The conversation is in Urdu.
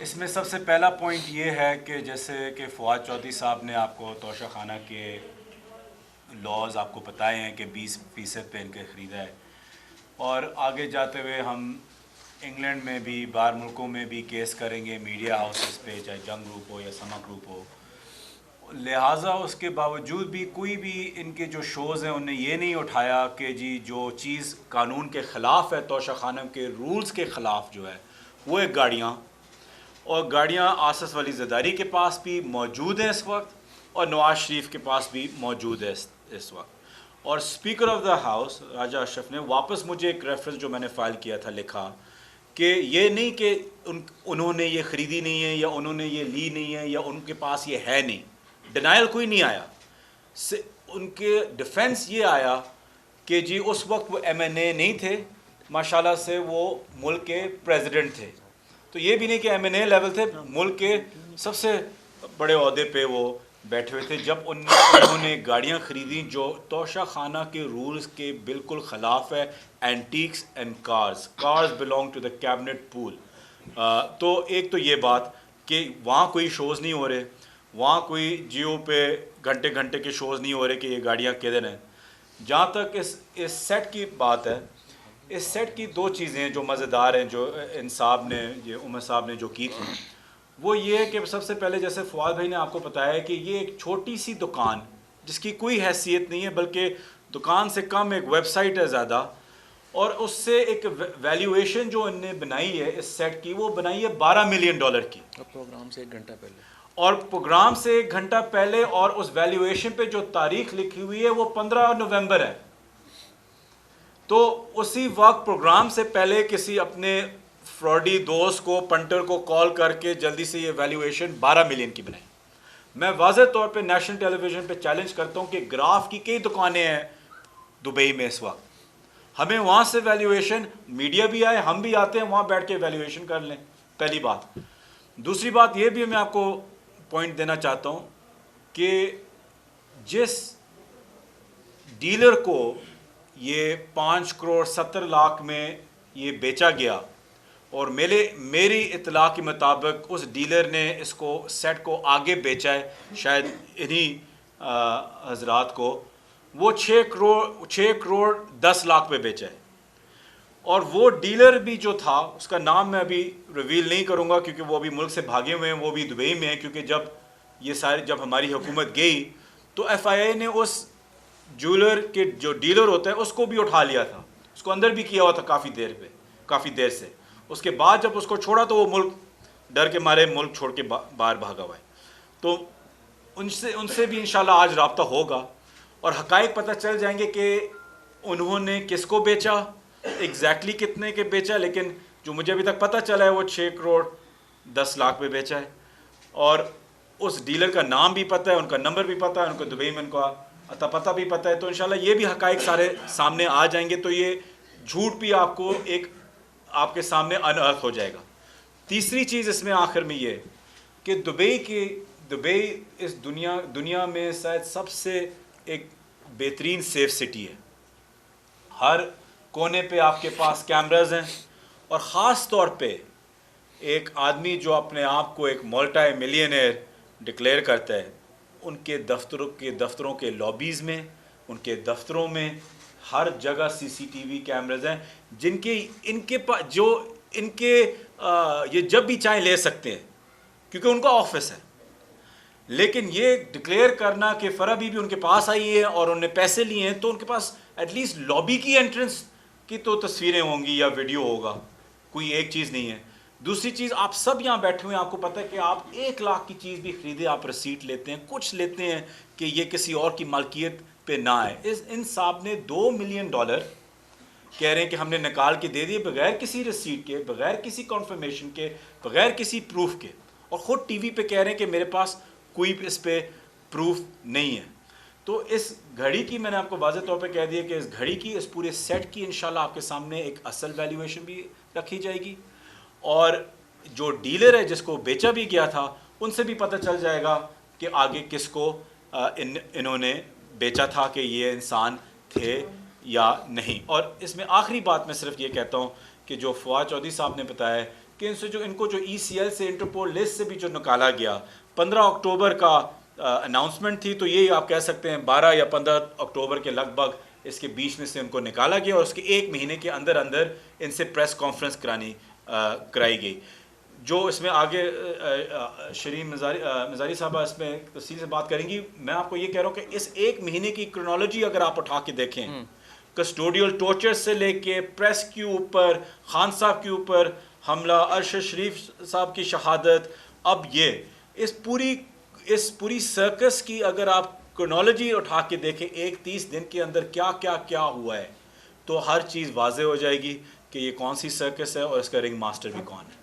اس میں سب سے پہلا پوائنٹ یہ ہے کہ جیسے کہ فواد چودھری صاحب نے آپ کو توشہ خانہ کے لاز آپ کو بتائے ہیں کہ 20% پہ ان کے خریدا ہے، اور آگے جاتے ہوئے ہم انگلینڈ میں بھی باہر ملکوں میں بھی کیس کریں گے میڈیا ہاؤسز پہ، چاہے جنگ گروپ ہو یا سما گروپ ہو. لہٰذا اس کے باوجود بھی کوئی بھی ان کے جو شوز ہیں انہیں یہ نہیں اٹھایا کہ جی جو چیز قانون کے خلاف ہے، توشہ خانہ کے رولز کے خلاف جو ہے وہ ایک گاڑیاں، اور گاڑیاں آصف ولی زرداری کے پاس بھی موجود ہیں اس وقت، اور نواز شریف کے پاس بھی موجود ہے اس وقت. اور اسپیکر آف دا ہاؤس راجہ اشرف نے واپس مجھے ایک ریفرنس جو میں نے فائل کیا تھا لکھا کہ یہ نہیں کہ انہوں نے یہ خریدی نہیں ہے یا انہوں نے یہ لی نہیں ہے یا ان کے پاس یہ ہے نہیں. ڈینائل کوئی نہیں آیا. ان کے ڈیفنس یہ آیا کہ جی اس وقت وہ ایم این اے نہیں تھے، ماشاءاللہ سے وہ ملک کے پریزیڈنٹ تھے. تو یہ بھی نہیں کہ ایم این اے لیول تھے، ملک کے سب سے بڑے عہدے پہ وہ بیٹھے ہوئے تھے جب انہوں نے گاڑیاں خریدیں جو توشہ خانہ کے رولز کے بالکل خلاف ہے. Antiques and cars belong to the cabinet pool. تو ایک تو یہ بات کہ وہاں کوئی شوز نہیں ہو رہے، وہاں کوئی جیو پہ گھنٹے گھنٹے کے شوز نہیں ہو رہے کہ یہ گاڑیاں کدھر ہیں. جہاں تک اس سیٹ کی بات ہے، اس سیٹ کی دو چیزیں جو مزیدار ہیں جو ان صاحب نے، یہ عمر صاحب نے جو کی تھی، وہ یہ ہے کہ سب سے پہلے جیسے فواد بھائی نے آپ کو بتایا ہے کہ یہ ایک چھوٹی سی دکان جس کی کوئی حیثیت نہیں ہے، بلکہ دکان سے کم ایک ویب سائٹ ہے زیادہ، اور اس سے ایک ویلیویشن جو ان نے بنائی ہے اس سیٹ کی، وہ بنائی ہے $12 ملین کی. اور پروگرام سے 1 گھنٹہ پہلے، اور پروگرام سے 1 گھنٹہ پہلے، اور اس ویلیویشن پہ جو تاریخ لکھی ہوئی ہے وہ 15 نومبر ہے. تو اسی وقت پروگرام سے پہلے کسی اپنے فراڈی دوست کو، پنٹر کو کال کر کے جلدی سے یہ ویلیویشن 12 ملین کی بنائی. میں واضح طور پہ نیشنل ٹیلی ویژن پہ چیلنج کرتا ہوں کہ گراف کی کئی دکانیں ہیں دبئی میں اس وقت، ہمیں وہاں سے ویلیویشن، میڈیا بھی آئے، ہم بھی آتے ہیں وہاں بیٹھ کے ویلیویشن کر لیں. پہلی بات. دوسری بات یہ بھی میں آپ کو پوائنٹ دینا چاہتا ہوں کہ جس ڈیلر کو یہ 5 کروڑ 70 لاکھ میں یہ بیچا گیا، اور میری اطلاع کے مطابق اس ڈیلر نے اس کو سیٹ کو آگے بیچا ہے شاید انہی حضرات کو، وہ 6 کروڑ 10 لاکھ پہ بیچا ہے. اور وہ ڈیلر بھی جو تھا اس کا نام میں ابھی ریویل نہیں کروں گا کیونکہ وہ ابھی ملک سے بھاگے ہوئے ہیں، وہ بھی دبئی میں ہیں، کیونکہ جب ہماری حکومت گئی تو ایف آئی اے نے اس جولر کے جو ڈیلر ہوتا ہے اس کو بھی اٹھا لیا تھا، اس کو اندر بھی کیا ہوا تھا کافی دیر سے. اس کے بعد جب اس کو چھوڑا تو وہ ملک ڈر کے مارے ملک چھوڑ کے باہر بھاگا ہوا ہے. تو ان سے بھی انشاءاللہ آج رابطہ ہوگا اور حقائق پتہ چل جائیں گے کہ انہوں نے کس کو بیچا، ایگزیکٹلی کتنے کے بیچا. لیکن جو مجھے ابھی تک پتہ چلا ہے وہ 6 کروڑ 10 لاکھ پہ بیچا ہے، اور اس ڈیلر کا نام بھی پتہ ہے، ان کا نمبر بھی پتہ ہے، ان کو دبئی میں ان کا پتہ بھی پتہ ہے. تو انشاءاللہ یہ بھی حقائق سارے سامنے آ جائیں گے، تو یہ جھوٹ بھی آپ کے سامنے انرتھ ہو جائے گا. تیسری چیز اس میں آخر میں یہ کہ دبئی اس دنیا میں شاید سب سے ایک بہترین سیف سٹی ہے. ہر کونے پہ آپ کے پاس کیمراز ہیں، اور خاص طور پہ ایک آدمی جو اپنے آپ کو ایک ملٹی ملینئر ڈکلیئر کرتا ہے، ان کے دفتروں کے لابیز میں، ان کے دفتروں میں ہر جگہ CCTV کیمراز ہیں یہ جب بھی چاہیں لے سکتے ہیں کیونکہ ان کا آفس ہے. لیکن یہ ڈکلیئر کرنا کہ فرح بی ان کے پاس آئی ہے اور انہوں نے پیسے لیے ہیں، تو ان کے پاس ایٹ لیسٹ لابی کی انٹرنس کی تو تصویریں ہوں گی یا ویڈیو ہوگا، کوئی ایک چیز نہیں ہے. دوسری چیز، آپ سب یہاں بیٹھے ہوئے ہیں، آپ کو پتہ ہے کہ آپ 1 لاکھ کی چیز بھی خریدے آپ رسیٹ لیتے ہیں، کچھ لیتے ہیں کہ یہ کسی اور کی مالکیت پہ نہ آئے. ان صاحب نے $2 ملین کہہ رہے ہیں کہ ہم نے نکال کے دے دیے بغیر کسی رسیٹ کے، بغیر کسی کنفرمیشن کے، بغیر کسی پروف کے، اور خود ٹی وی پہ کہہ رہے ہیں کہ میرے پاس کوئی اس پہ پروف نہیں ہے. تو اس گھڑی کی میں نے آپ کو واضح طور پہ کہہ دیا کہ اس گھڑی کی، اس پورے سیٹ کی انشاءاللہ آپ کے سامنے ایک اصل ویلیویشن بھی رکھی جائے گی، اور جو ڈیلر ہے جس کو بیچا بھی گیا تھا ان سے بھی پتہ چل جائے گا کہ آگے کس کو انہوں نے بیچا تھا، کہ یہ انسان تھے یا نہیں. اور اس میں آخری بات میں صرف یہ کہتا ہوں کہ جو فواد چودھری صاحب نے بتایا ہے کہ ان کو جو ECL سے انٹرپول لسٹ سے بھی جو نکالا گیا 15 اکتوبر کا اناؤنسمنٹ تھی، تو یہی آپ کہہ سکتے ہیں 12 یا 15 اکتوبر کے لگ بھگ اس کے بیچ میں سے ان کو نکالا گیا، اور اس کے ایک مہینے کے اندر ان سے پریس کانفرنس کرائی گئی. جو اس میں آگے شرین مزاری صاحبہ اس میں تفصیل سے بات کریں گی. میں آپ کو یہ کہہ رہا ہوں کہ اس ایک مہینے کی کرونالوجی اگر آپ اٹھا کے دیکھیں، کسٹوڈیل ٹورچر سے لے کے پریس کے اوپر، خان صاحب کے اوپر حملہ، ارشد شریف صاحب کی شہادت، اب یہ اس پوری سرکس کی اگر آپ کرونالوجی اٹھا کے دیکھیں ایک 30 دن کے اندر کیا ہوا ہے، تو ہر چیز واضح ہو جائے گی کہ یہ کون سی سرکس ہے اور اس کا رنگ ماسٹر بھی کون ہے.